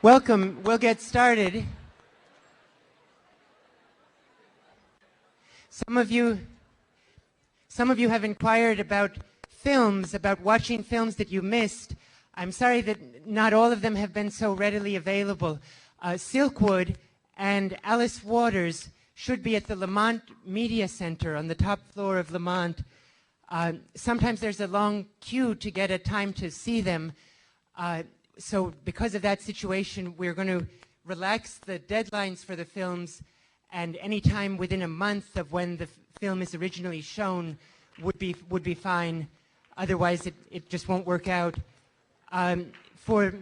Welcome. We'll get started. Some of you have inquired about films, about watching films that you missed. I'm sorry that not all of them have been so readily available. Silkwood and Alice Waters should be at the Lamont Media Center on the top floor of Lamont. Sometimes there's a long queue to get a time to see them. So because of that situation, we're going to relax the deadlines for the films, and any time within a month of when the film is originally shown would be fine. Otherwise, it just won't work out. For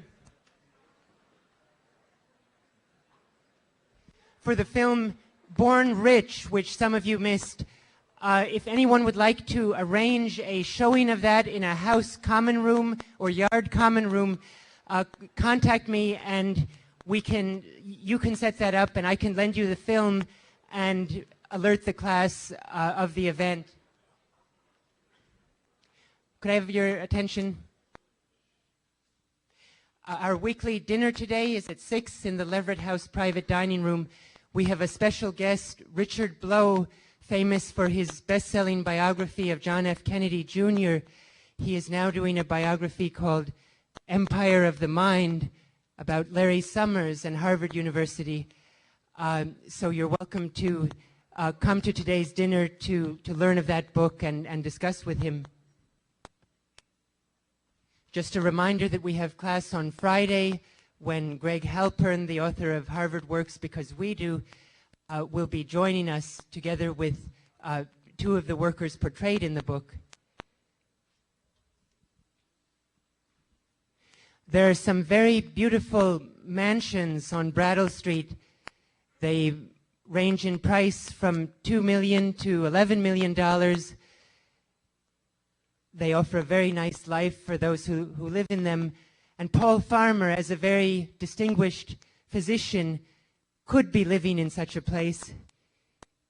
the film Born Rich, which some of you missed, if anyone would like to arrange a showing of that in a house common room or yard common room, contact me and you can set that up, and I can lend you the film and alert the class of the event. Could I have your attention? Our weekly dinner today is at 6 in the Leverett House private dining room. We have a special guest, Richard Blow, famous for his best-selling biography of John F. Kennedy, Jr. He is now doing a biography called Empire of the Mind about Larry Summers and Harvard University. So you're welcome to come to today's dinner to learn of that book and discuss with him. Just a reminder that we have class on Friday when Greg Halpern, the author of Harvard Works Because We Do, will be joining us together with two of the workers portrayed in the book. There are some very beautiful mansions on Brattle Street. They range in price from $2 million to $11 million. They offer a very nice life for those who live in them. And Paul Farmer, as a very distinguished physician, could be living in such a place.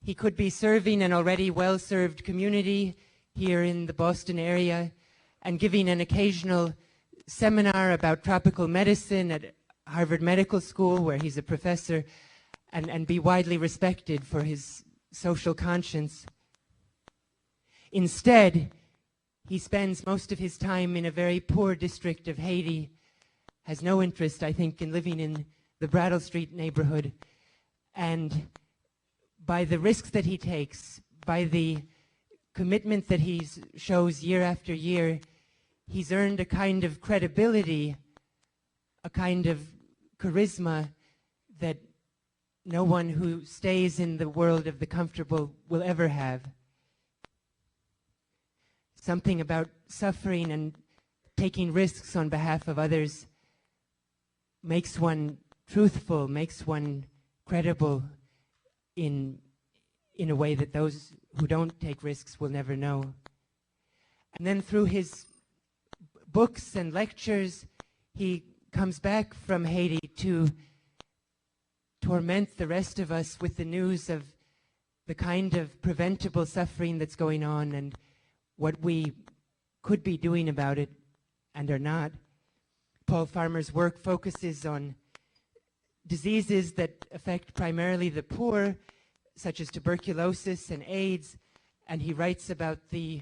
He could be serving an already well-served community here in the Boston area and giving an occasional seminar about tropical medicine at Harvard Medical School, where he's a professor, and be widely respected for his social conscience. Instead, he spends most of his time in a very poor district of Haiti, has no interest, I think, in living in the Brattle Street neighborhood. And by the risks that he takes, by the commitment that he shows year after year, he's earned a kind of credibility, a kind of charisma that no one who stays in the world of the comfortable will ever have. Something about suffering and taking risks on behalf of others makes one truthful, makes one credible in a way that those who don't take risks will never know. And then through his books and lectures, he comes back from Haiti to torment the rest of us with the news of the kind of preventable suffering that's going on and what we could be doing about it and are not. Paul Farmer's work focuses on diseases that affect primarily the poor, such as tuberculosis and AIDS, and he writes about the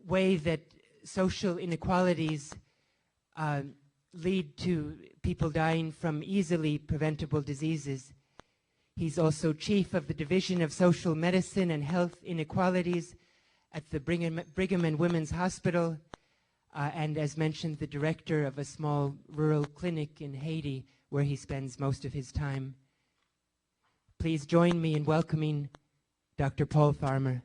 way that social inequalities lead to people dying from easily preventable diseases. He's also chief of the Division of Social Medicine and Health Inequalities at the Brigham and Women's Hospital, and as mentioned, the director of a small rural clinic in Haiti where he spends most of his time. Please join me in welcoming Dr. Paul Farmer.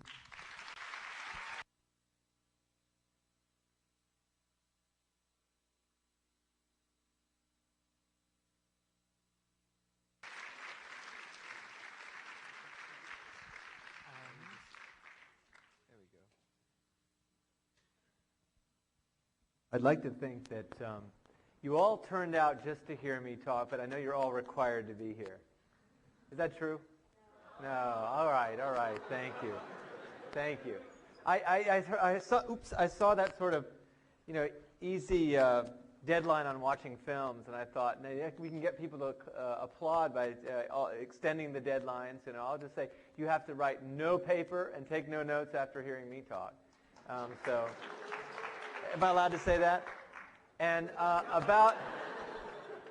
I'd like to think that you all turned out just to hear me talk, but I know you're all required to be here. Is that true? No. All right. Thank you. Thank you. I saw that sort of, easy deadline on watching films, and I thought, no, yeah, we can get people to applaud by extending the deadlines. You know, I'll just say, you have to write no paper and take no notes after hearing me talk. So, am I allowed to say that? And about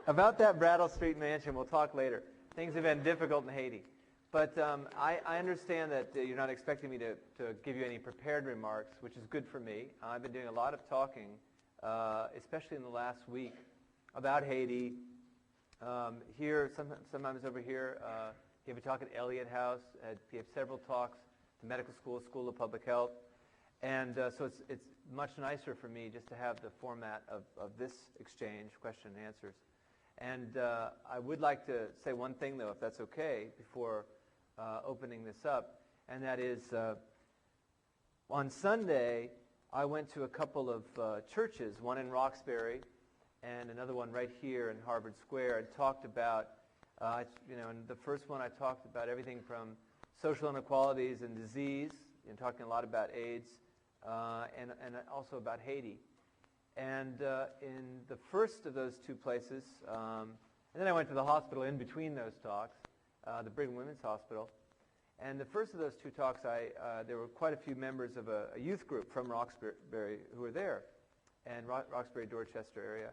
that Brattle Street mansion, we'll talk later. Things have been difficult in Haiti. But I understand that you're not expecting me to give you any prepared remarks, which is good for me. I've been doing a lot of talking, especially in the last week, about Haiti. Here, sometimes over here, gave a talk at Elliott House, gave several talks to medical school, School of Public Health. And so it's much nicer for me just to have the format of this exchange, question and answers. And I would like to say one thing, though, if that's okay, before opening this up, and that is on Sunday, I went to a couple of churches, one in Roxbury and another one right here in Harvard Square, and talked about, in the first one I talked about everything from social inequalities and disease, and talking a lot about AIDS, and also about Haiti. And in the first of those two places, and then I went to the hospital in between those talks, the Brigham Women's Hospital. And the first of those two talks, there were quite a few members of a youth group from Roxbury who were there, and Roxbury, Dorchester area.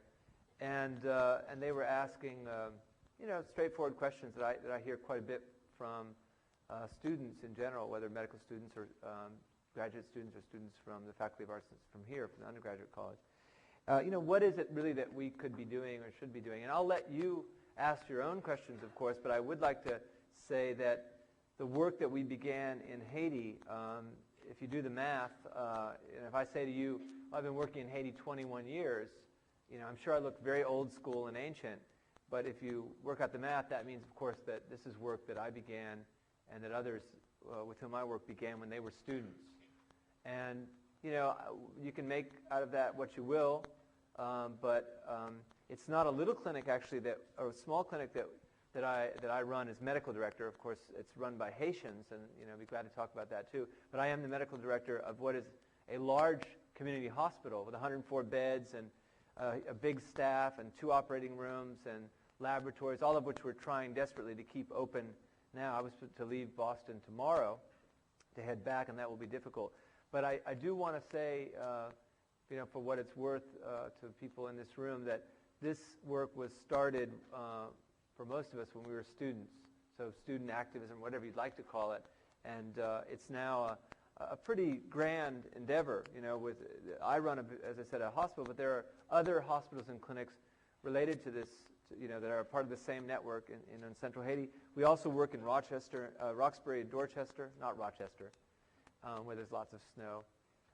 And they were asking, straightforward questions that I hear quite a bit from students in general, whether medical students or graduate students or students from the Faculty of Arts from here, from the undergraduate college. What is it really that we could be doing or should be doing? And I'll let you ask your own questions, of course, but I would like to say that the work that we began in Haiti, if you do the math, and if I say to you, I've been working in Haiti 21 years, I'm sure I look very old school and ancient, but if you work out the math, that means, of course, that this is work that I began and that others with whom I work began when they were students. And, you can make out of that what you will, but it's not a little clinic, actually, or a small clinic that I run as medical director. Of course, it's run by Haitians, and I'd be glad to talk about that too. But I am the medical director of what is a large community hospital with 104 beds and a big staff and 2 operating rooms and laboratories, all of which we're trying desperately to keep open now. I was to leave Boston tomorrow to head back, and that will be difficult. But I do want to say, for what it's worth to people in this room, that this work was started for most of us when we were students, so student activism, whatever you'd like to call it, and it's now a pretty grand endeavor. I run, as I said, a hospital, but there are other hospitals and clinics related to this, that are part of the same network in central Haiti. We also work in Roxbury and Dorchester, not Rochester, where there's lots of snow,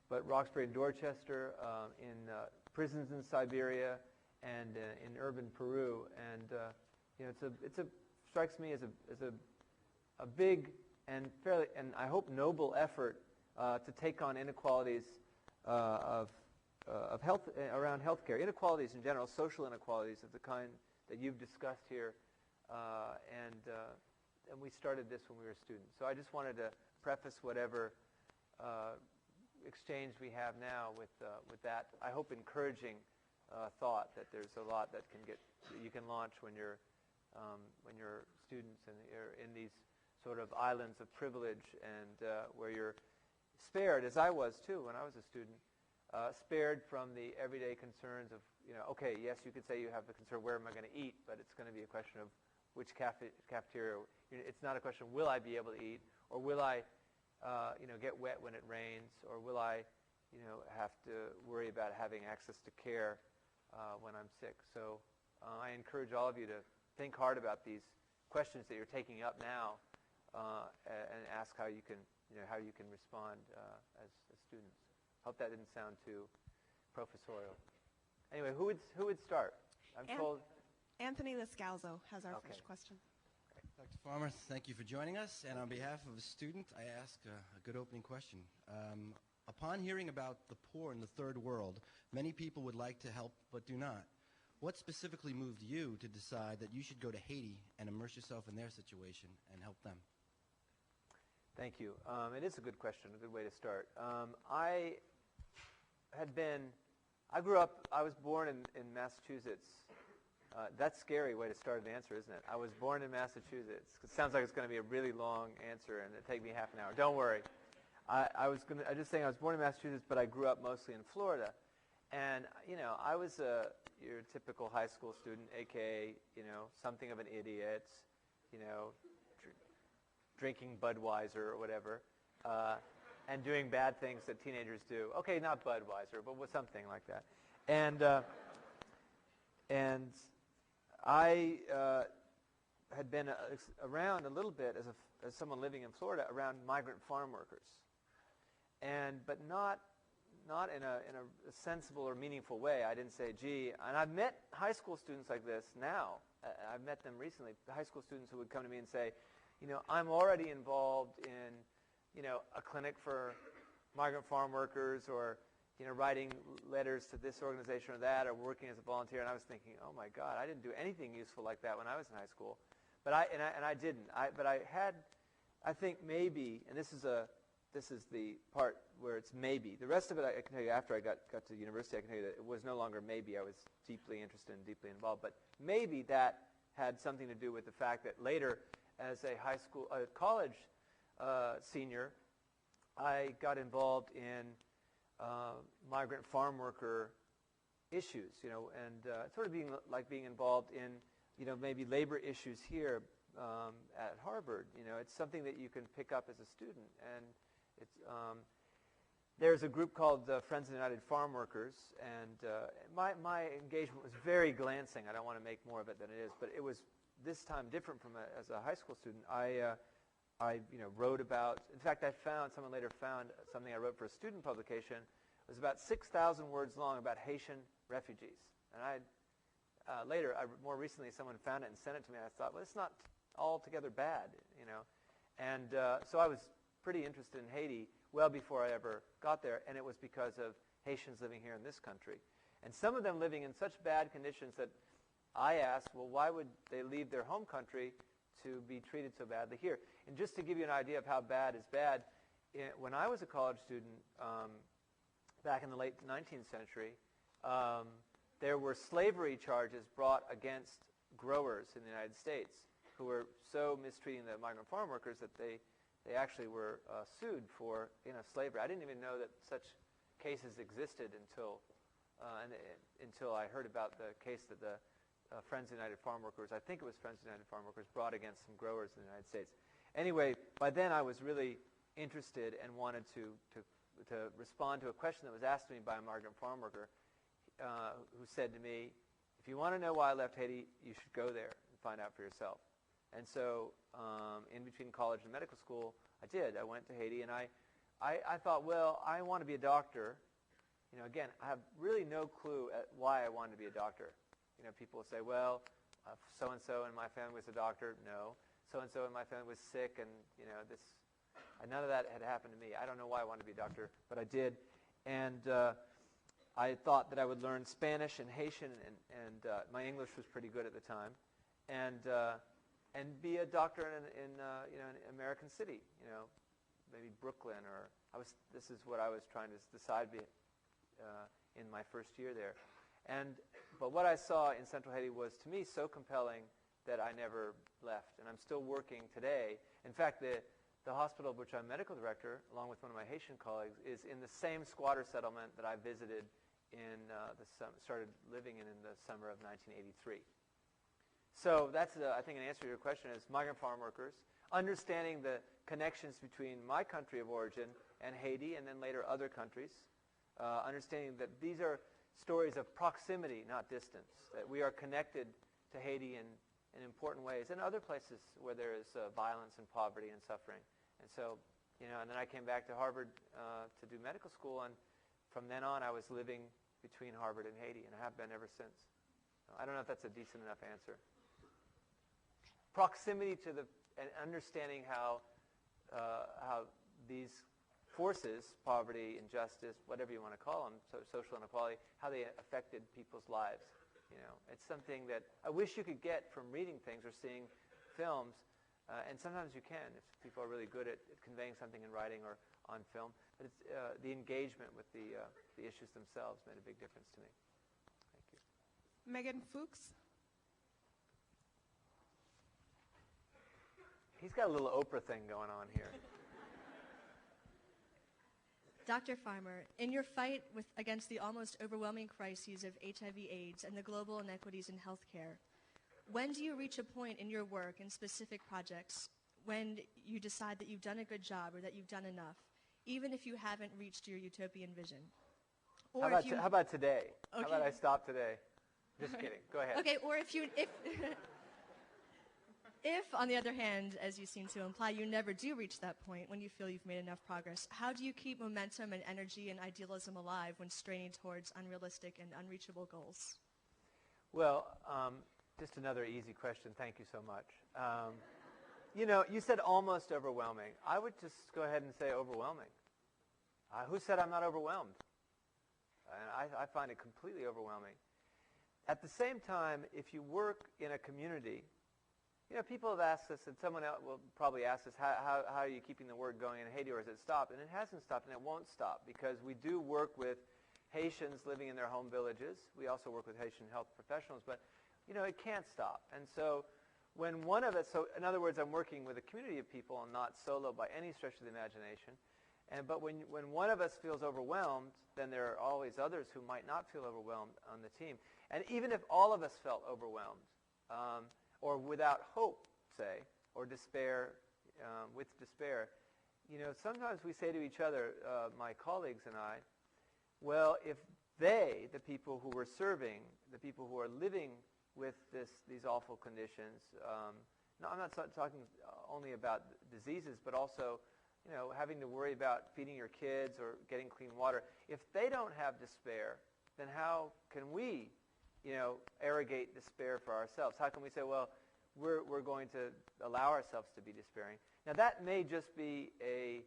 but Roxbury and Dorchester, in prisons in Siberia, and in urban Peru, and it strikes me as a big and fairly, and I hope noble effort to take on inequalities of health around healthcare, inequalities in general, social inequalities of the kind that you've discussed here, and we started this when we were students. So I just wanted to preface whatever exchange we have now with that. I hope encouraging thought that there's a lot that you can launch when you're students and you're in these sort of islands of privilege, and where you're spared, as I was too when I was a student, spared from the everyday concerns of, okay, yes, you could say you have the concern, where am I going to eat, but it's going to be a question of which cafeteria. It's not a question, will I be able to eat, or will I get wet when it rains, or will I have to worry about having access to care when I'm sick. So I encourage all of you to think hard about these questions that you're taking up now, and ask how you can respond as students. Hope that didn't sound too professorial. Anyway, who would start? I'm told Anthony Liscalzo has our first question. Dr. Farmer, thank you for joining us. And on behalf of a student, I ask a good opening question. Upon hearing about the poor in the third world, many people would like to help but do not. What specifically moved you to decide that you should go to Haiti and immerse yourself in their situation and help them? Thank you. It is a good question, a good way to start. I I was born in Massachusetts. That's a scary way to start an answer, isn't it? I was born in Massachusetts. It sounds like it's going to be a really long answer, and it'll take me half an hour. Don't worry. I just saying I was born in Massachusetts, but I grew up mostly in Florida. And, I was your typical high school student, a.k.a., something of an idiot, drinking Budweiser or whatever, and doing bad things that teenagers do. Okay, not Budweiser, but with something like that. And I had been around a little bit as someone living in Florida around migrant farm workers, but not in a sensible or meaningful way. I didn't say, gee, and I've met high school students like this now. I've met them recently, high school students who would come to me and say, I'm already involved in, a clinic for migrant farm workers, or, writing letters to this organization or that, or working as a volunteer. And I was thinking, oh my God, I didn't do anything useful like that when I was in high school. But I didn't. But I had, I think maybe, and this is the part where it's maybe. The rest of it, I can tell you, after I got to university, I can tell you that it was no longer maybe. I was deeply interested and deeply involved. But maybe that had something to do with the fact that later, as a college senior, I got involved in migrant farm worker issues, and sort of being involved in, maybe labor issues here at Harvard. It's something that you can pick up as a student, and it's there's a group called Friends of the United Farm Workers, and my engagement was very glancing. I don't want to make more of it than it is, but it was this time different from as a high school student. I wrote about. In fact, someone later found something I wrote for a student publication. It was about 6,000 words long about Haitian refugees, and more recently, someone found it and sent it to me. And I thought, well, it's not altogether bad, And so I was pretty interested in Haiti well before I ever got there, and it was because of Haitians living here in this country. And some of them living in such bad conditions that I asked, well, why would they leave their home country to be treated so badly here? And just to give you an idea of how bad is bad, when I was a college student back in the late 19th century, there were slavery charges brought against growers in the United States who were so mistreating the migrant farm workers that they actually were sued for slavery. I didn't even know that such cases existed until I heard about the case that the Friends of the United Farm Workers, I think it was Friends of the United Farm Workers, brought against some growers in the United States. Anyway, by then I was really interested and wanted to respond to a question that was asked to me by a migrant farm worker who said to me, if you want to know why I left Haiti, you should go there and find out for yourself. And so in between college and medical school, I did. I went to Haiti, and I thought, well, I want to be a doctor. Again, I have really no clue at why I wanted to be a doctor. People will say, well, so-and-so in my family was a doctor. No. So-and-so in my family was sick, and, none of that had happened to me. I don't know why I wanted to be a doctor, but I did. And I thought that I would learn Spanish and Haitian, and my English was pretty good at the time, and be a doctor in an American city, maybe Brooklyn, or this is what I was trying to decide in my first year there. But what I saw in Central Haiti was, to me, so compelling that I never left, and I'm still working today. In fact, the hospital of which I'm medical director, along with one of my Haitian colleagues, is in the same squatter settlement that I visited started living in the summer of 1983. So that's, I think, an answer to your question is migrant farm workers, understanding the connections between my country of origin and Haiti, and then later other countries, understanding that these are stories of proximity, not distance, that we are connected to Haiti in important ways, and other places where there is violence and poverty and suffering. And so, and then I came back to Harvard to do medical school, and from then on I was living between Harvard and Haiti, and I have been ever since. I don't know if that's a decent enough answer. Proximity to and understanding how these forces, poverty, injustice, whatever you want to call them, social inequality, how they affected people's lives. It's something that I wish you could get from reading things or seeing films, and sometimes you can if people are really good at conveying something in writing or on film. But it's, the engagement with the issues themselves made a big difference to me. Thank you. Megan Fuchs. He's got a little Oprah thing going on here. Dr. Farmer, in your fight against the almost overwhelming crises of HIV/AIDS and the global inequities in healthcare, when do you reach a point in your work and specific projects when you decide that you've done a good job or that you've done enough, even if you haven't reached your utopian vision? Or how about today? Okay. How about I stop today? Just kidding. Go ahead. Okay, or if, on the other hand, as you seem to imply, you never do reach that point when you feel you've made enough progress, how do you keep momentum and energy and idealism alive when straining towards unrealistic and unreachable goals? Well, just another easy question. Thank you so much. You know, you said almost overwhelming. I would just go ahead and say overwhelming. Who said I'm not overwhelmed? And I find it completely overwhelming. At the same time, if you work in a community, you know, people have asked us, and someone else will probably ask us, how are you keeping the work going in Haiti, or has it stopped? And it hasn't stopped, and it won't stop, because we do work with Haitians living in their home villages. We also work with Haitian health professionals, but, you know, it can't stop. And so when one of us, so in other words, I'm working with a community of people and not solo by any stretch of the imagination. But when one of us feels overwhelmed, then there are always others who might not feel overwhelmed on the team. And even if all of us felt overwhelmed, or without hope, say, or despair, with despair, you know, sometimes we say to each other, my colleagues and I, well, if they, the people who we're serving, the people who are living with these awful conditions, no, I'm not talking only about diseases, but also, you know, having to worry about feeding your kids or getting clean water. If they don't have despair, then how can we, you know, arrogate despair for ourselves? How can we say, well, we're going to allow ourselves to be despairing? Now, that may just be a,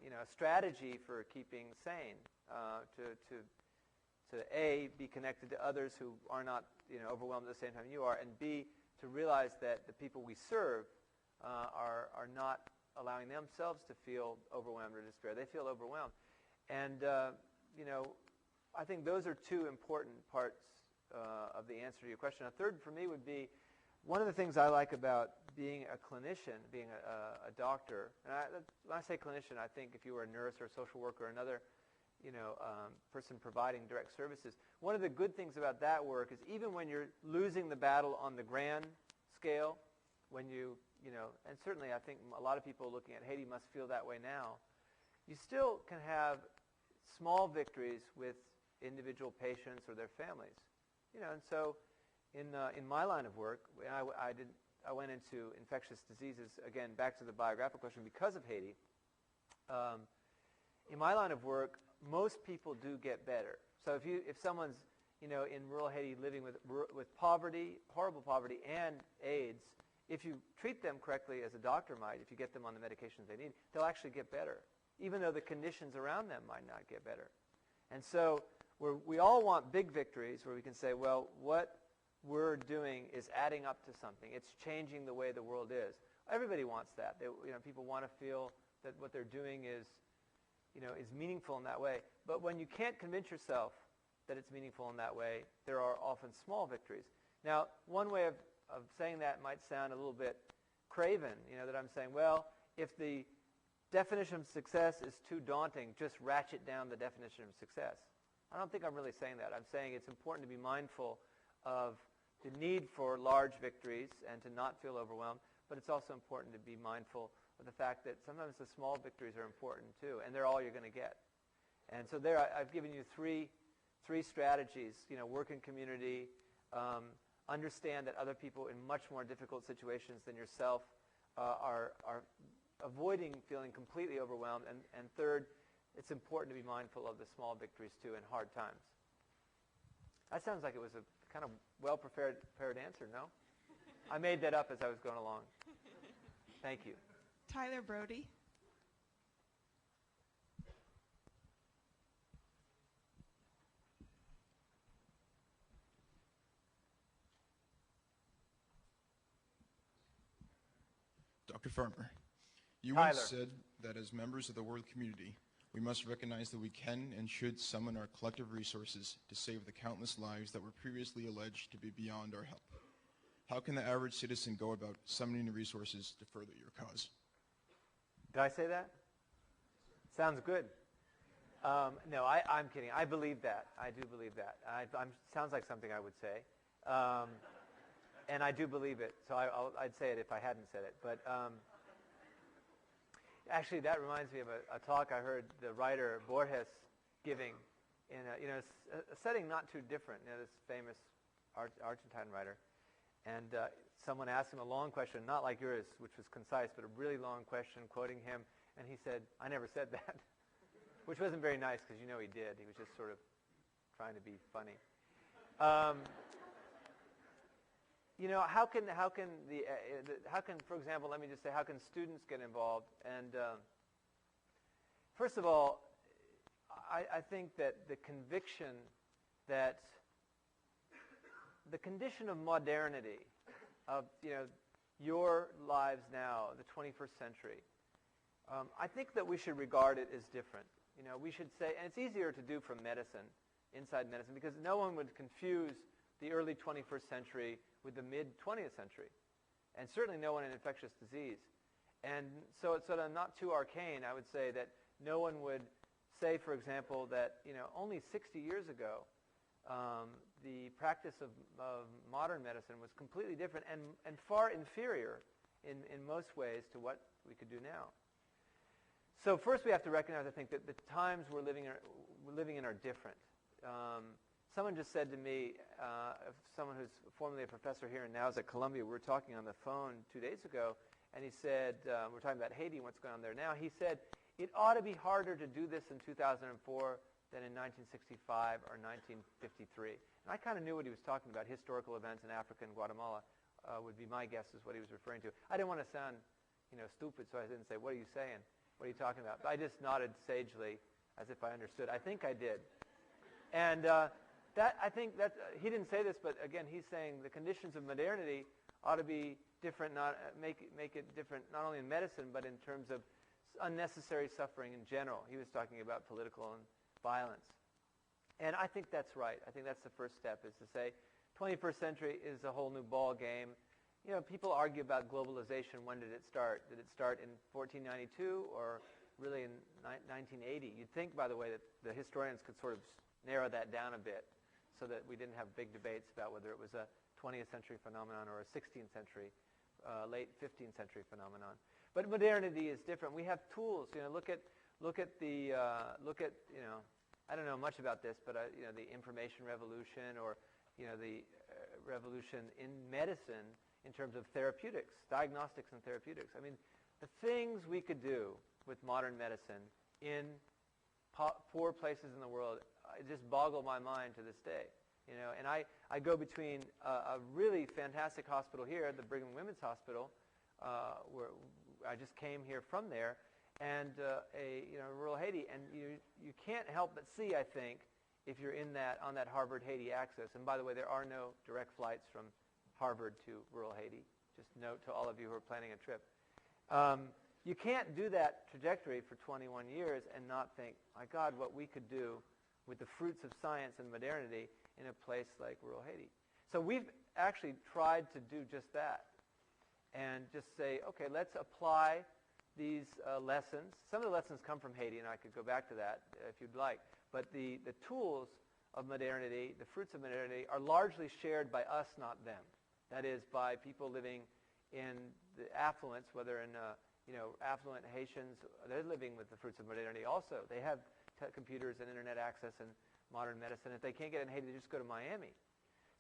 you know, a strategy for keeping sane, to A, be connected to others who are not, you know, overwhelmed at the same time you are, and B, to realize that the people we serve are not allowing themselves to feel overwhelmed or despair. They feel overwhelmed. And, you know, I think those are two important parts of the answer to your question. A third for me would be, one of the things I like about being a clinician, being a doctor, and when I say clinician, I think if you were a nurse or a social worker or another, you know, person providing direct services, one of the good things about that work is even when you're losing the battle on the grand scale, when you know, and certainly I think a lot of people looking at Haiti must feel that way now, you still can have small victories with individual patients or their families. You know, and so in my line of work, I went into infectious diseases, again, back to the biographical question, because of Haiti. In my line of work, most people do get better. So if someone's, you know, in rural Haiti living with poverty, horrible poverty, and AIDS, if you treat them correctly, as a doctor might, if you get them on the medications they need, they'll actually get better, even though the conditions around them might not get better. And so we all want big victories where we can say, well, what we're doing is adding up to something. It's changing the way the world is. Everybody wants that. You know, people want to feel that what they're doing is, you know, is meaningful in that way. But when you can't convince yourself that it's meaningful in that way, there are often small victories. Now, one way of saying that might sound a little bit craven, you know, that I'm saying, well, if the definition of success is too daunting, just ratchet down the definition of success. I don't think I'm really saying that. I'm saying it's important to be mindful of the need for large victories and to not feel overwhelmed, but it's also important to be mindful of the fact that sometimes the small victories are important too, and they're all you're going to get. And so there, I've given you three strategies. You know, work in community, understand that other people in much more difficult situations than yourself are avoiding feeling completely overwhelmed, and third, it's important to be mindful of the small victories too in hard times. That sounds like it was a kind of well-prepared answer, no? I made that up as I was going along. Thank you. Tyler Brody. Dr. Farmer, you Tyler. once said that as members of the world community, We must recognize that we can and should summon our collective resources to save the countless lives that were previously alleged to be beyond our help. How can the average citizen go about summoning the resources to further your cause? Did I say that? Sounds good. No, I'm kidding. I believe that. I do believe that. Sounds like something I would say. And I do believe it, so I'd say it if I hadn't said it. But actually, that reminds me of a talk I heard the writer Borges giving in a setting not too different. This famous Argentine writer. And someone asked him a long question, not like yours, which was concise, but a really long question, quoting him. And he said, "I never said that," which wasn't very nice because he did. He was just sort of trying to be funny. How can, for example, let me just say, how can students get involved? And first of all, I think that the conviction that the condition of modernity, of your lives now, the 21st century, I think that we should regard it as different. We should say, and it's easier to do from medicine, inside medicine, because no one would confuse the early 21st century with the mid-20th century, and certainly no one in infectious disease. And so it's sort of not too arcane. I would say that no one would say, for example, that only 60 years ago, the practice of modern medicine was completely different and far inferior in most ways to what we could do now. So first we have to recognize, I think, that the times we're living in are different. Someone just said to me, someone who's formerly a professor here and now is at Columbia, we were talking on the phone 2 days ago, and he said, we're talking about Haiti and what's going on there now. He said, it ought to be harder to do this in 2004 than in 1965 or 1953. And I kind of knew what he was talking about. Historical events in Africa and Guatemala would be my guess is what he was referring to. I didn't want to sound, stupid, so I didn't say, "What are you saying? What are you talking about?" But I just nodded sagely as if I understood. I think I did. And I think that he didn't say this, but again, he's saying the conditions of modernity ought to be different, make it different not only in medicine, but in terms of unnecessary suffering in general. He was talking about political and violence. And I think that's right. I think that's the first step, is to say 21st century is a whole new ball game. People argue about globalization. When did it start? Did it start in 1492 or really in 1980? You'd think, by the way, that the historians could sort of narrow that down a bit so that we didn't have big debates about whether it was a 20th century phenomenon or a 16th century, late 15th century phenomenon. But modernity is different. We have tools. Look at I don't know much about this, but the information revolution, or the revolution in medicine in terms of therapeutics, diagnostics and therapeutics. I mean, the things we could do with modern medicine in poor places in the world just boggle my mind to this day. And I go between a really fantastic hospital here, the Brigham and Women's Hospital, where I just came here from there, and rural Haiti, and you can't help but see, I think, if you're on that Harvard-Haiti axis. And by the way, there are no direct flights from Harvard to rural Haiti. Just note to all of you who are planning a trip. You can't do that trajectory for 21 years and not think, my God, what we could do with the fruits of science and modernity in a place like rural Haiti. So we've actually tried to do just that, and just say, okay, let's apply these lessons. Some of the lessons come from Haiti, and I could go back to that if you'd like. But the tools of modernity, the fruits of modernity, are largely shared by us, not them. That is, by people living in the affluence, whether in affluent Haitians, they're living with the fruits of modernity also. They have computers and internet access and modern medicine. If they can't get in Haiti, they just go to Miami.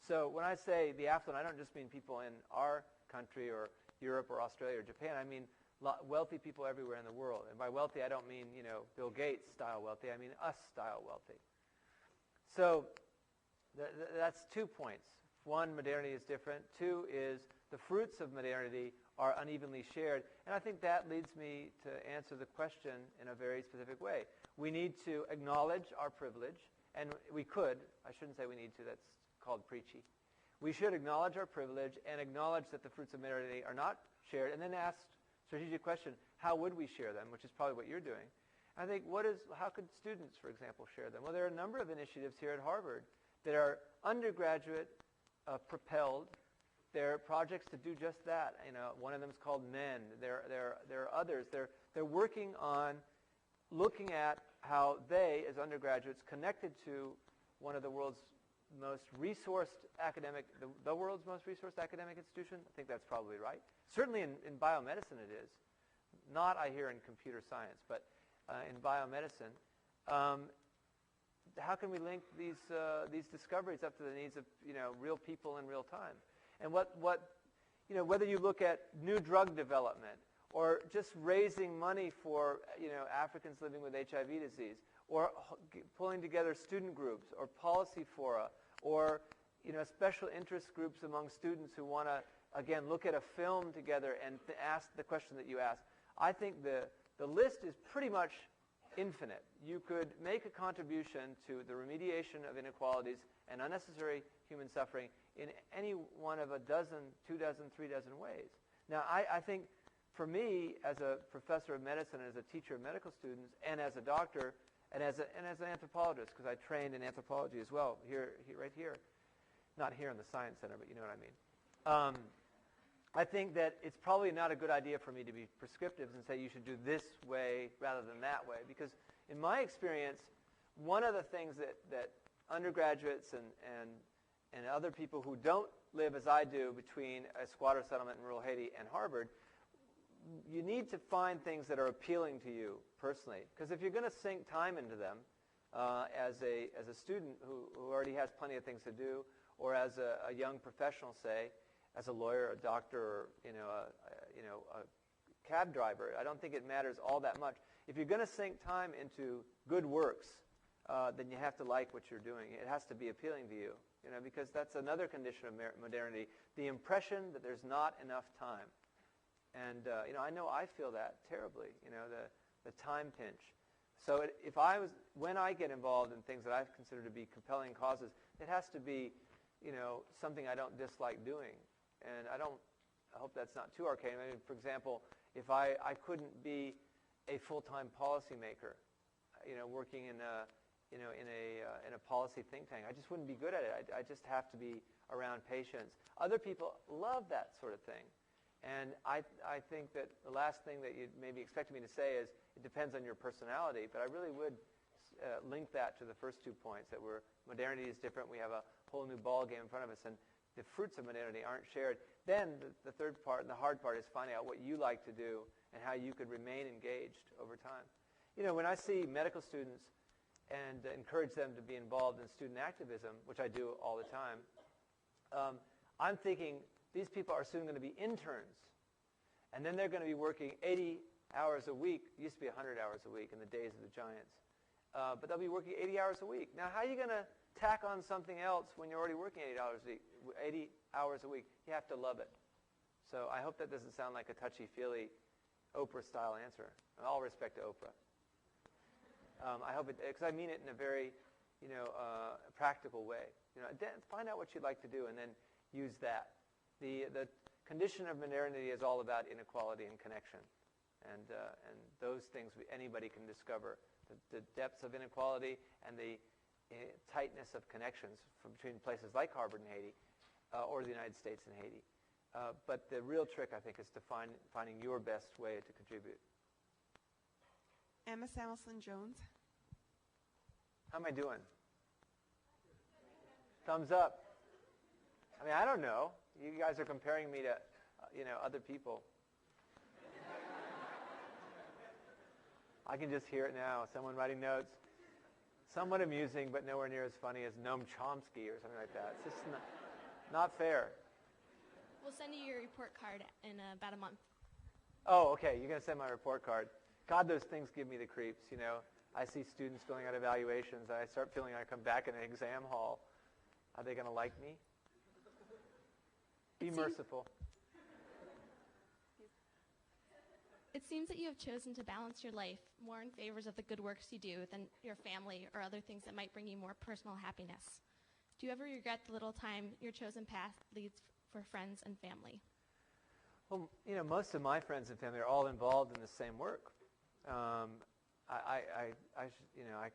So when I say the affluent, I don't just mean people in our country or Europe or Australia or Japan. I mean wealthy people everywhere in the world. And by wealthy, I don't mean, Bill Gates style wealthy. I mean us style wealthy. So that's 2 points. One, modernity is different. Two is the fruits of modernity are unevenly shared. And I think that leads me to answer the question in a very specific way. We need to acknowledge our privilege, and we could. I shouldn't say we need to. That's called preachy. We should acknowledge our privilege and acknowledge that the fruits of modernity are not shared, and then ask strategic question, how would we share them, which is probably what you're doing. I think, how could students, for example, share them? Well, there are a number of initiatives here at Harvard that are undergraduate propelled. There are projects to do just that. One of them is called MEN. There are others. They're working on looking at how they, as undergraduates, connected to one of the world's most resourced academic, the world's most resourced academic institution. I think that's probably right. Certainly in biomedicine it is. Not, I hear, in computer science, but in biomedicine. How can we link these discoveries up to the needs of real people in real time? And whether you look at new drug development or just raising money for Africans living with HIV disease, or pulling together student groups or policy fora, or special interest groups among students who want to again look at a film together and ask the question that you asked. I think the list is pretty much infinite. You could make a contribution to the remediation of inequalities and unnecessary human suffering in any one of a dozen, 2 dozen, 3 dozen ways. Now, I think for me, as a professor of medicine, as a teacher of medical students, and as a doctor, and as an anthropologist, because I trained in anthropology as well, right here. Not here in the Science Center, but you know what I mean. I think that it's probably not a good idea for me to be prescriptive and say you should do this way rather than that way, because in my experience, one of the things that undergraduates and other people who don't live as I do between a squatter settlement in rural Haiti and Harvard, you need to find things that are appealing to you personally, because if you're going to sink time into them as a student who already has plenty of things to do, or as a young professional, say, as a lawyer, a doctor, or a cab driver, I don't think it matters all that much. If you're going to sink time into good works, then you have to like what you're doing. It has to be appealing to you, because that's another condition of modernity, the impression that there's not enough time. And I know I feel that terribly, the time pinch. So when I get involved in things that I consider to be compelling causes, it has to be, something I don't dislike doing. And I hope that's not too arcane. I mean, for example, if I couldn't be a full-time policymaker, working in a policy think tank, I just wouldn't be good at it. I just have to be around patients. Other people love that sort of thing. And I think that the last thing that you maybe expected me to say is it depends on your personality, but I really would link that to the first 2 points, that modernity is different. We have a whole new ball game in front of us, and the fruits of modernity aren't shared. Then the third part and the hard part is finding out what you like to do and how you could remain engaged over time. When I see medical students and encourage them to be involved in student activism, which I do all the time, I'm thinking these people are soon going to be interns. And then they're going to be working 80 hours a week. It used to be 100 hours a week in the days of the giants. But they'll be working 80 hours a week. Now, how are you going to tack on something else when you're already working 80 hours a week? You have to love it. So I hope that doesn't sound like a touchy-feely Oprah-style answer. In all respect to Oprah. I hope it, because I mean it in a very, practical way. Find out what you'd like to do and then use that. The condition of modernity is all about inequality and connection, and those things anybody can discover. The depths of inequality and the tightness of connections between places like Harvard and Haiti, or the United States and Haiti. But the real trick, I think, is to finding your best way to contribute. Emma Samuelson Jones. How am I doing? Thumbs up. I mean, I don't know. You guys are comparing me to, other people. I can just hear it now. Someone writing notes. Somewhat amusing, but nowhere near as funny as Noam Chomsky or something like that. It's just not fair. We'll send you your report card in about a month. Oh, okay. You're going to send my report card. God, those things give me the creeps, I see students filling out evaluations, and I start feeling I come back in an exam hall. Are they going to like me? Be merciful. It seems that you have chosen to balance your life more in favors of the good works you do than your family or other things that might bring you more personal happiness. Do you ever regret the little time your chosen path leads for friends and family? Well, most of my friends and family are all involved in the same work. I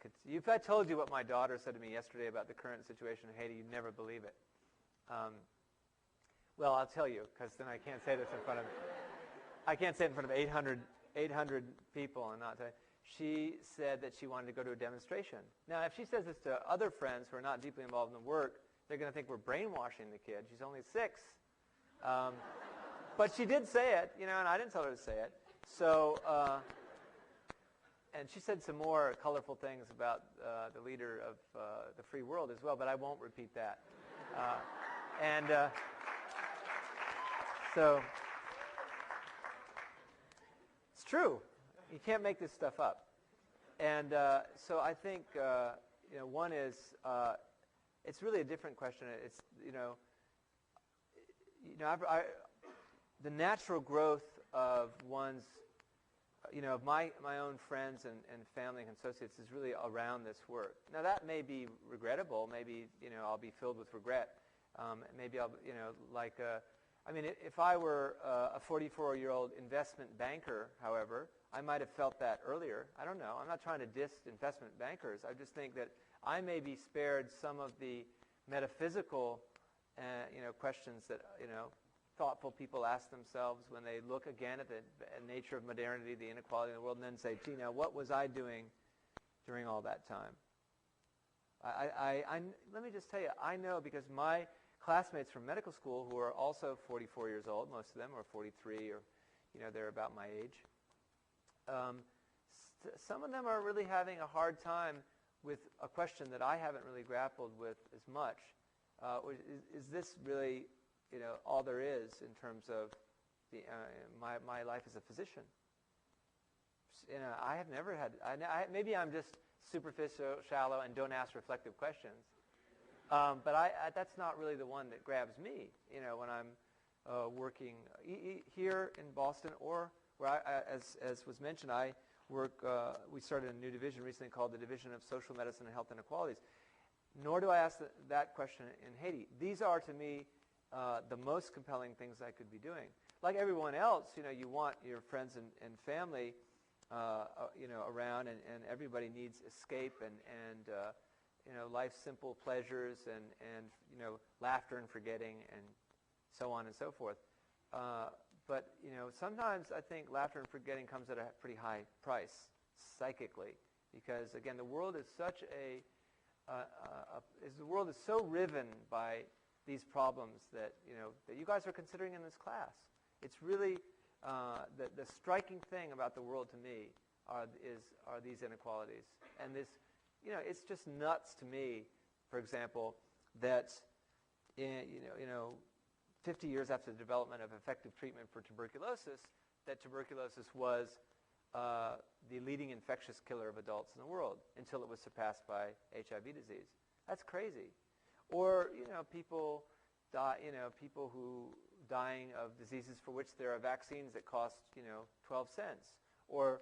could. If I told you what my daughter said to me yesterday about the current situation in Haiti, you'd never believe it. Well, I'll tell you, because then I can't say this in front of. I can't say it in front of 800 people and not tell you. She said that she wanted to go to a demonstration. Now, if she says this to other friends who are not deeply involved in the work, they're going to think we're brainwashing the kid. She's only 6. But she did say it, and I didn't tell her to say it. So, and she said some more colorful things about the leader of the free world as well, but I won't repeat that. So, it's true. You can't make this stuff up. And so I think, one is, it's really a different question. It's, the natural growth of one's, of my own friends and family and associates is really around this work. Now that may be regrettable. Maybe, I'll be filled with regret. Maybe I'll, if I were a 44-year-old investment banker, however, I might have felt that earlier. I don't know. I'm not trying to diss investment bankers. I just think that I may be spared some of the metaphysical, questions that, thoughtful people ask themselves when they look again at the nature of modernity, the inequality in the world, and then say, gee, now what was I doing during all that time? Let me just tell you, I know because my classmates from medical school who are also 44 years old, most of them are 43 or, they're about my age. Some of them are really having a hard time with a question that I haven't really grappled with as much. Is this really, all there is in terms of my life as a physician? I have never had. Maybe I'm just superficial, shallow, and don't ask reflective questions. But that's not really the one that grabs me. When I'm working here in Boston or where, as was mentioned, I work. We started a new division recently called the Division of Social Medicine and Health Inequalities. Nor do I ask that question in Haiti. These are, to me, the most compelling things I could be doing. Like everyone else, you want your friends and family, around, and everybody needs escape and life's simple pleasures and laughter and forgetting and so on and so forth. But sometimes I think laughter and forgetting comes at a pretty high price psychically, because again, the world is such the world is so riven by these problems that that you guys are considering in this class. It's really the striking thing about the world to me are these inequalities, and this it's just nuts to me. For example, that 50 years after the development of effective treatment for tuberculosis, that tuberculosis was the leading infectious killer of adults in the world until it was surpassed by HIV disease. That's crazy. Or people die. People who dying of diseases for which there are vaccines that cost 12 cents. Or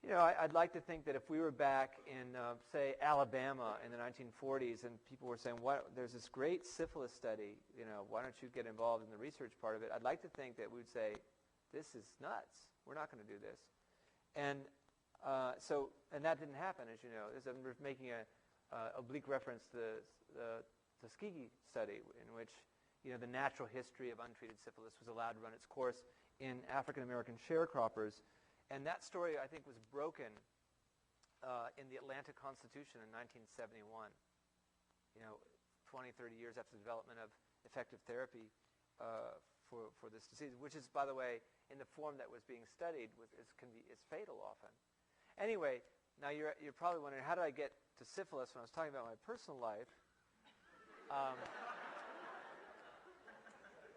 I'd like to think that if we were back in say Alabama in the 1940s and people were saying, "What? There's this great syphilis study. Why don't you get involved in the research part of it?" I'd like to think that we'd say, "This is nuts. We're not going to do this." And and that didn't happen, as you know. I'm making a oblique reference to the Tuskegee study, in which the natural history of untreated syphilis was allowed to run its course in African American sharecroppers, and that story I think was broken in the Atlanta Constitution in 1971. 20, 30 years after the development of effective therapy for this disease, which is, by the way, in the form that was being studied, is fatal often. Anyway, now you're probably wondering, how did I get to syphilis when I was talking about my personal life?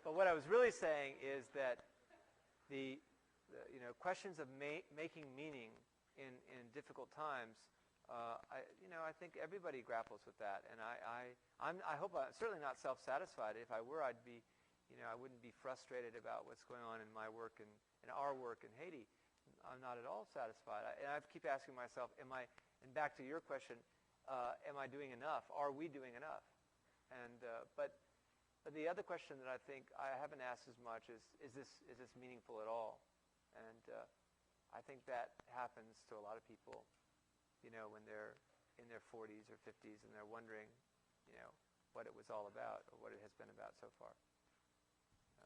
But what I was really saying is that the questions of making meaning in difficult times, I think everybody grapples with that, and I hope I'm certainly not self-satisfied. If I were, I'd be, I wouldn't be frustrated about what's going on in my work and in our work in Haiti. I'm not at all satisfied. And I keep asking myself, and back to your question, am I doing enough? Are we doing enough? And but the other question that I think I haven't asked as much is this meaningful at all? And I think that happens to a lot of people, when they're in their 40s or 50s and they're wondering, what it was all about or what it has been about so far. So,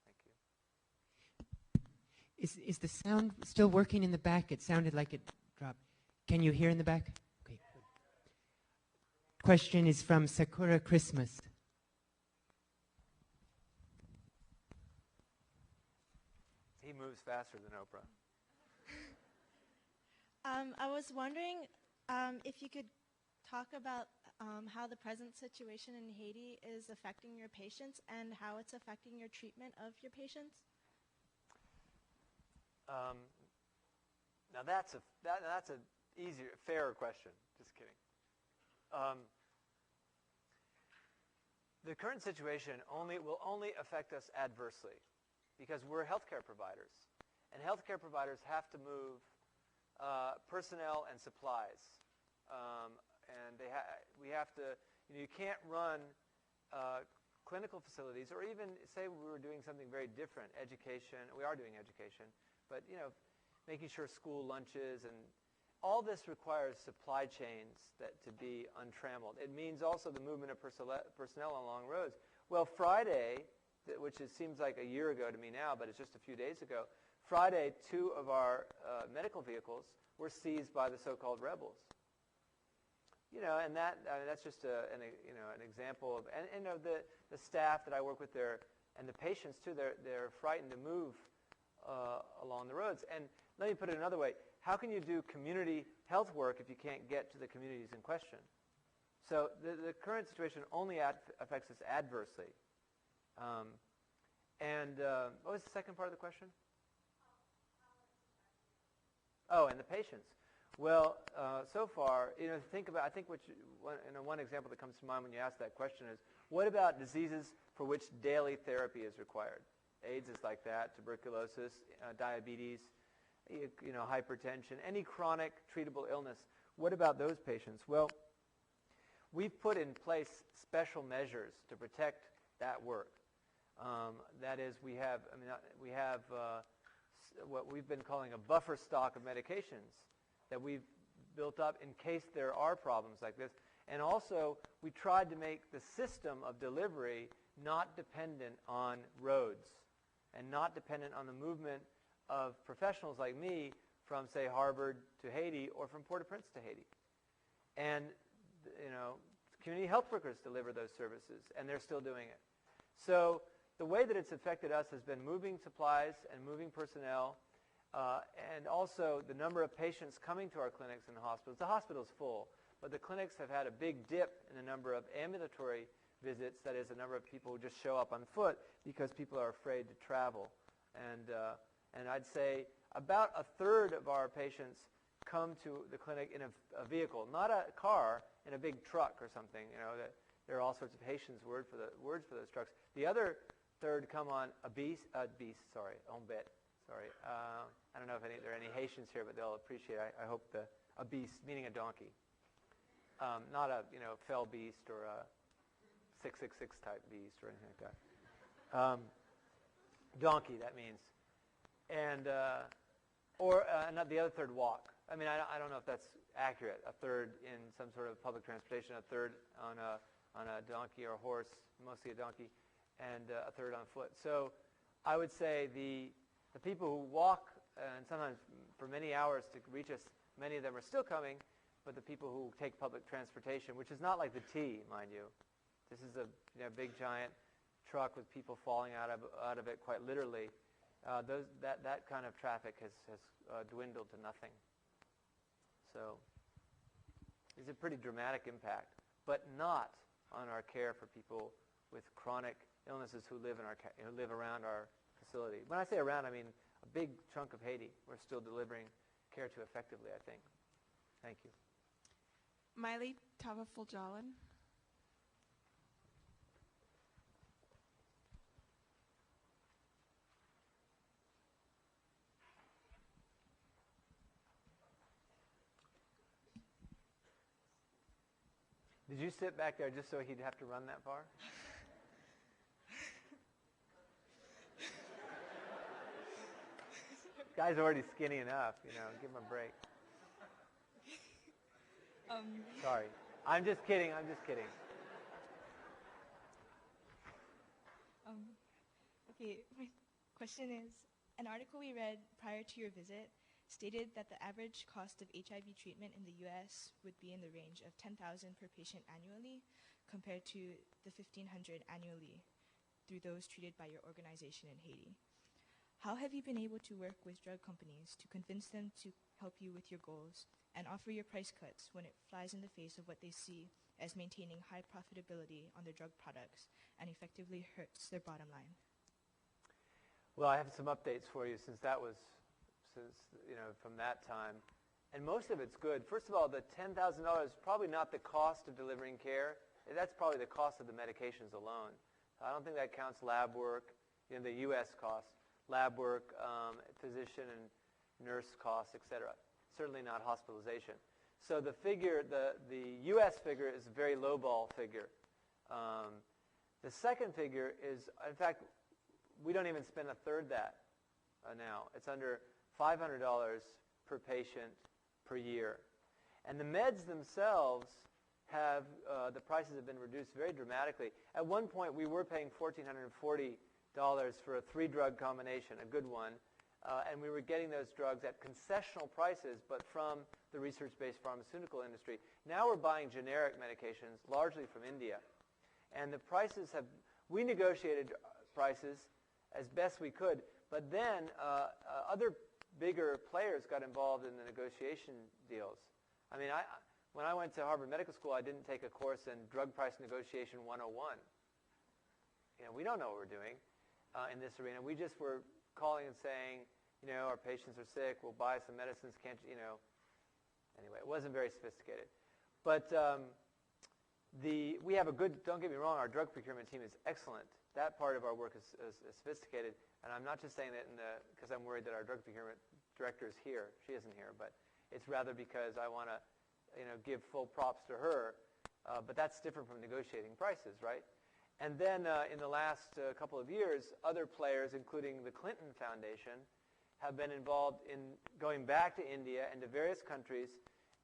thank you. Is the sound still working in the back? It sounded like it dropped. Can you hear in the back? Okay, good. Question is from Sakura Christmas. He moves faster than Oprah. I was wondering if you could talk about how the present situation in Haiti is affecting your patients and how it's affecting your treatment of your patients. Now that's an easier, fairer question. Just kidding. The current situation will only affect us adversely because we're healthcare providers, and healthcare providers have to move personnel and supplies, and we have to. You can't run clinical facilities, or even say we were doing something very different, education. We are doing education, but making sure school lunches and all this requires supply chains to be untrammeled. It means also the movement of personnel along roads. Well, Friday, which seems like a year ago to me now, but it's just a few days ago, Friday, 2 of our medical vehicles were seized by the so-called rebels. And that's just an example of, and the staff that I work with there, and the patients too. They're frightened to move along the roads. And let me put it another way: how can you do community health work if you can't get to the communities in question? So the current situation only affects us adversely. What was the second part of the question? Oh, and the patients. Well, so far, think about. I think one example that comes to mind when you ask that question is, what about diseases for which daily therapy is required? AIDS is like that. Tuberculosis, diabetes, hypertension, any chronic treatable illness. What about those patients? Well, we've put in place special measures to protect that work. That is, we have what we've been calling a buffer stock of medications that we've built up in case there are problems like this. And also, we tried to make the system of delivery not dependent on roads and not dependent on the movement of professionals like me from, say, Harvard to Haiti or from Port-au-Prince to Haiti. And, community health workers deliver those services, and they're still doing it. So the way that it's affected us has been moving supplies and moving personnel, and also the number of patients coming to our clinics and hospitals. The hospital's full, but the clinics have had a big dip in the number of ambulatory visits, that is, the number of people who just show up on foot because people are afraid to travel. And I'd say about a third of our patients come to the clinic in a vehicle, not a car, in a big truck or something. There are all sorts of Haitian words for those trucks. The other third come on a beast, ombet. Sorry. I don't know if there are any Haitians here, but they'll appreciate it. I hope a beast, meaning a donkey. Not a fell beast or a 666 type beast or anything like that. Donkey, that means. And the other third walk. I mean, I don't know if that's accurate. A third in some sort of public transportation, a third on a donkey or a horse, mostly a donkey, and a third on foot. So I would say the people who walk, and sometimes for many hours to reach us, many of them are still coming, but the people who take public transportation, which is not like the T, mind you. This is a big giant truck with people falling out of it quite literally. That kind of traffic has dwindled to nothing. So it's a pretty dramatic impact, but not on our care for people with chronic illnesses who live around our facility. When I say around, I mean a big chunk of Haiti we're still delivering care to effectively, I think. Thank you. Miley Tavafuljalan. Did you sit back there just so he'd have to run that far? Guy's already skinny enough, give him a break. Sorry. I'm just kidding. Okay, my question is, an article we read prior to your visit stated that the average cost of HIV treatment in the U.S. would be in the range of $10,000 per patient annually, compared to the $1,500 annually through those treated by your organization in Haiti. How have you been able to work with drug companies to convince them to help you with your goals and offer your price cuts when it flies in the face of what they see as maintaining high profitability on their drug products and effectively hurts their bottom line? Well, I have some updates for you since from that time. And most of it's good. First of all, the $10,000 is probably not the cost of delivering care. That's probably the cost of the medications alone. I don't think that counts lab work, the U.S. costs, lab work, physician and nurse costs, etc. Certainly not hospitalization. So the figure, the U.S. figure is a very lowball figure. The second figure is, in fact, we don't even spend a third that now. It's under $500 per patient per year. And the meds themselves have, the prices have been reduced very dramatically. At one point, we were paying $1,440 for a 3-drug combination, a good one, and we were getting those drugs at concessional prices, but from the research-based pharmaceutical industry. Now we're buying generic medications, largely from India. And the prices we negotiated prices as best we could, but then other bigger players got involved in the negotiation deals. I mean, when I went to Harvard Medical School, I didn't take a course in Drug Price Negotiation 101. We don't know what we're doing in this arena. We just were calling and saying, our patients are sick, we'll buy some medicines, Anyway, it wasn't very sophisticated. But we have a good, don't get me wrong, our drug procurement team is excellent. That part of our work is sophisticated, and I'm not just saying that because I'm worried that our drug procurement director is here. She isn't here, but it's rather because I want to give full props to her. But that's different from negotiating prices, right? And then in the last couple of years, other players, including the Clinton Foundation, have been involved in going back to India and to various countries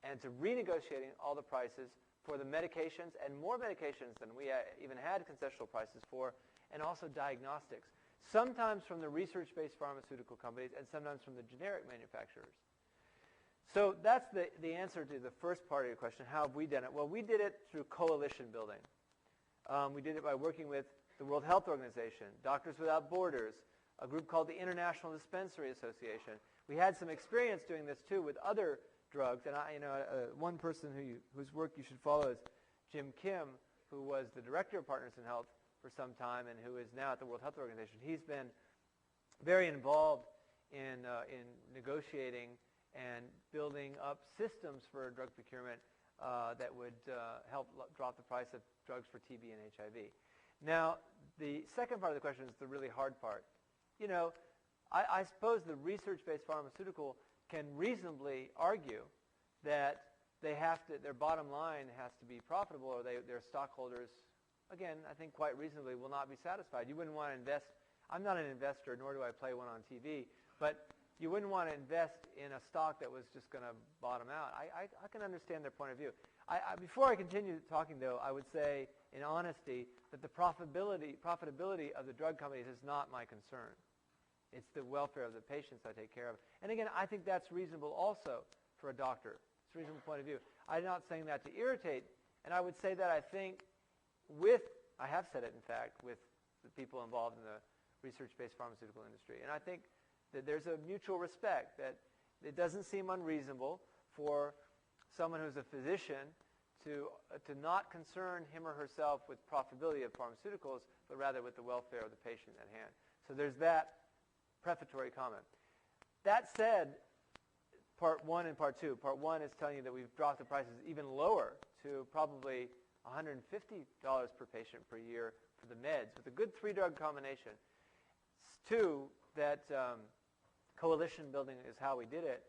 and to renegotiating all the prices for the medications and more medications than we even had concessional prices for, and also diagnostics, sometimes from the research-based pharmaceutical companies and sometimes from the generic manufacturers. So that's the answer to the first part of your question. How have we done it? Well, we did it through coalition building. We did it by working with the World Health Organization, Doctors Without Borders, a group called the International Dispensary Association. We had some experience doing this, too, with other drugs. And one person whose work you should follow is Jim Kim, who was the director of Partners in Health for some time and who is now at the World Health Organization. He's been very involved in negotiating and building up systems for drug procurement that would help drop the price of drugs for TB and HIV. Now, the second part of the question is the really hard part. I suppose the research-based pharmaceutical can reasonably argue that their bottom line has to be profitable, or their stockholders, again, I think quite reasonably, will not be satisfied. You wouldn't want to invest. I'm not an investor, nor do I play one on TV, but you wouldn't want to invest in a stock that was just going to bottom out. I can understand their point of view. Before I continue talking, though, I would say, in honesty, that the profitability of the drug companies is not my concern. It's the welfare of the patients I take care of. And again, I think that's reasonable also for a doctor. It's a reasonable point of view. I'm not saying that to irritate, and I would say that I think I have said it, in fact, with the people involved in the research-based pharmaceutical industry. And I think that there's a mutual respect, that it doesn't seem unreasonable for someone who's a physician to not concern him or herself with profitability of pharmaceuticals, but rather with the welfare of the patient at hand. So there's that prefatory comment. That said, part one and part two. Part one is telling you that we've dropped the prices even lower to probably $150 per patient per year for the meds, with a good 3-drug combination. Two, that coalition building is how we did it.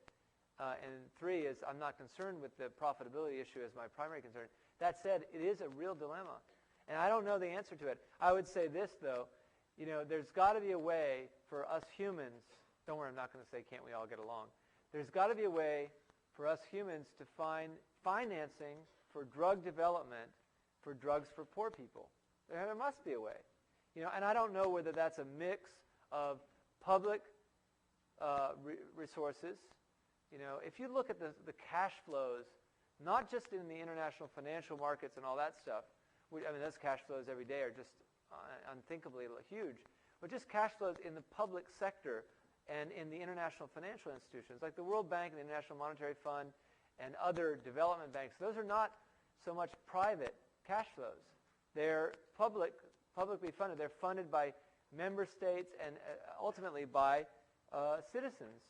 And 3 is I'm not concerned with the profitability issue as my primary concern. That said, it is a real dilemma. And I don't know the answer to it. I would say this, though. There's got to be a way for us humans Don't worry, I'm not going to say can't we all get along. There's got to be a way for us humans to find financing for drug development for drugs for poor people. There must be a way. And I don't know whether that's a mix of public resources. If you look at the cash flows, not just in the international financial markets and all that stuff, those cash flows every day are just unthinkably huge, but just cash flows in the public sector and in the international financial institutions, like the World Bank and the International Monetary Fund and other development banks. Those are not so much private cash flows. They're publicly funded. They're funded by member states and ultimately by citizens.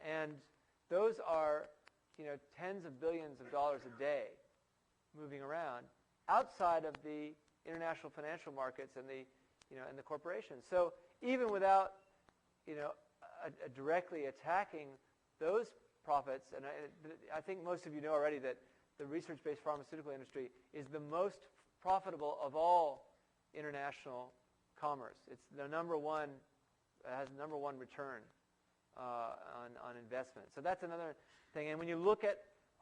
And those are, tens of billions of dollars a day moving around outside of the international financial markets and the corporations. So even without, directly attacking those profits, and I think most of you know already that the research-based pharmaceutical industry is the most profitable of all international commerce. It's the number one, has number one return on investment. So that's another thing. And when you look at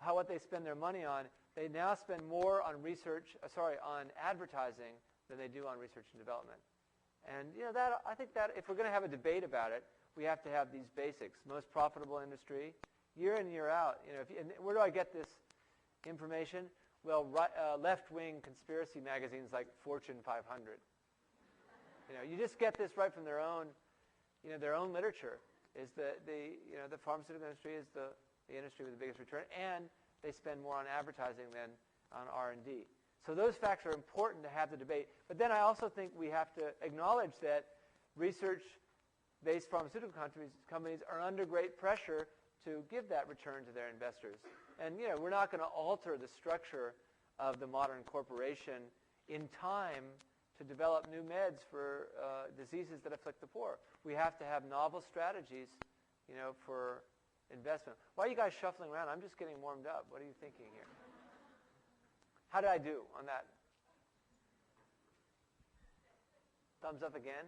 what they spend their money on, they now spend more on on advertising than they do on research and development. And I think that if we're going to have a debate about it, we have to have these basics. Most profitable industry, year in, year out. And where do I get this information? Well, left-wing conspiracy magazines like Fortune 500. You just get this right from their own literature. Is the pharmaceutical industry is the industry with the biggest return, and they spend more on advertising than on R&D. So those facts are important to have the debate. But then I also think we have to acknowledge that research-based pharmaceutical companies are under great pressure to give that return to their investors. And we're not going to alter the structure of the modern corporation in time to develop new meds for diseases that afflict the poor. We have to have novel strategies, for investment. Why are you guys shuffling around? I'm just getting warmed up. What are you thinking here? How did I do on that? Thumbs up again?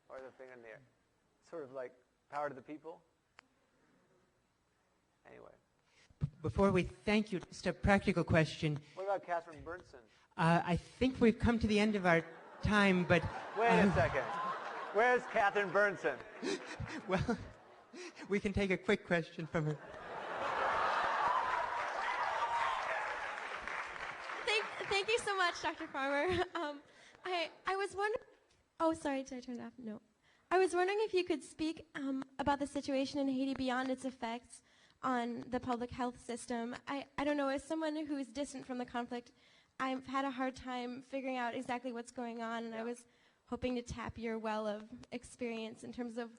Or the finger in the air? Sort of like power to the people? Anyway. Before we thank you, just a practical question. What about Catherine Bernson? I think we've come to the end of our time, but... Wait a second. Where's Catherine Bernson? Well, we can take a quick question from her. Thank you so much, Dr. Farmer. I was wondering... Oh, sorry, did I turn it off? No. I was wondering if you could speak about the situation in Haiti beyond its effects on the public health system. I don't know, as someone who's distant from the conflict, I've had a hard time figuring out exactly what's going on, and I was hoping to tap your well of experience in terms of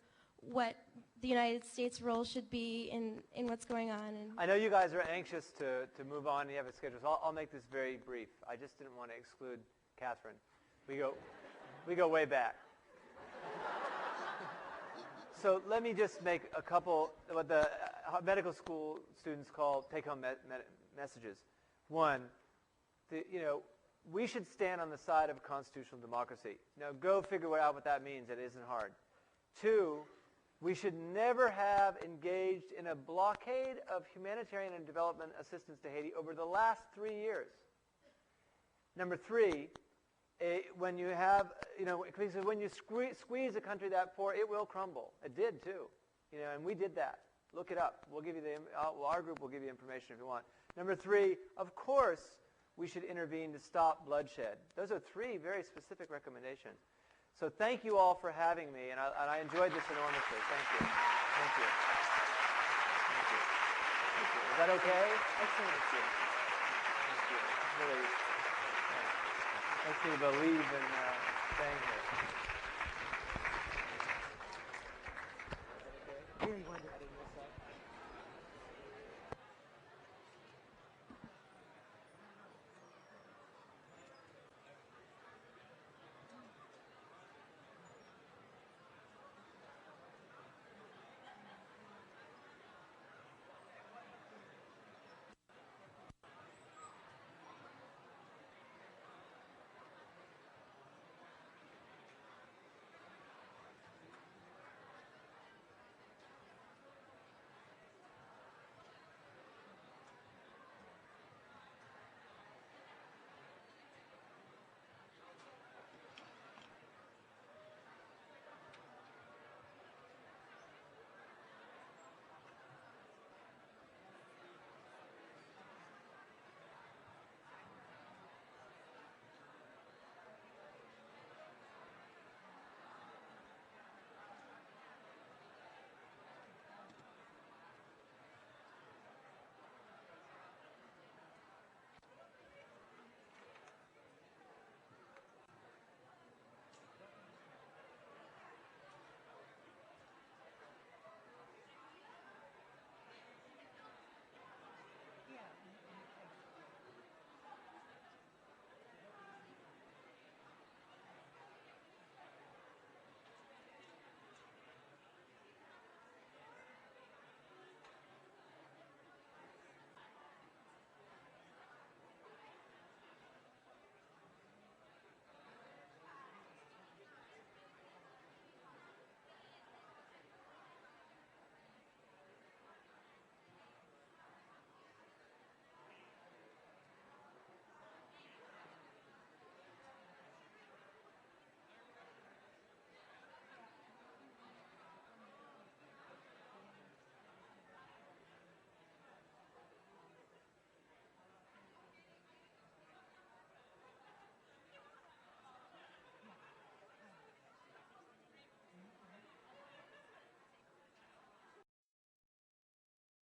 what the United States' role should be in what's going on. And I know you guys are anxious to move on and you have a schedule, so I'll make this very brief. I just didn't want to exclude Catherine. We go way back. So let me just make a couple, what the medical school students call take-home messages. One, we should stand on the side of constitutional democracy. Now, go figure out what that means. It isn't hard. Two, we should never have engaged in a blockade of humanitarian and development assistance to Haiti over the last 3 years. Number three, when you have, when you squeeze a country that poor, it will crumble. It did too, and we did that. Look it up. We'll give you our group will give you information if you want. Number three, of course, we should intervene to stop bloodshed. Those are three very specific recommendations. So thank you all for having me, and I enjoyed this enormously. Thank you. Thank you. Thank you. Thank you. Is that okay? Excellent. Thank you. Thank you. Really makes me believe in staying here.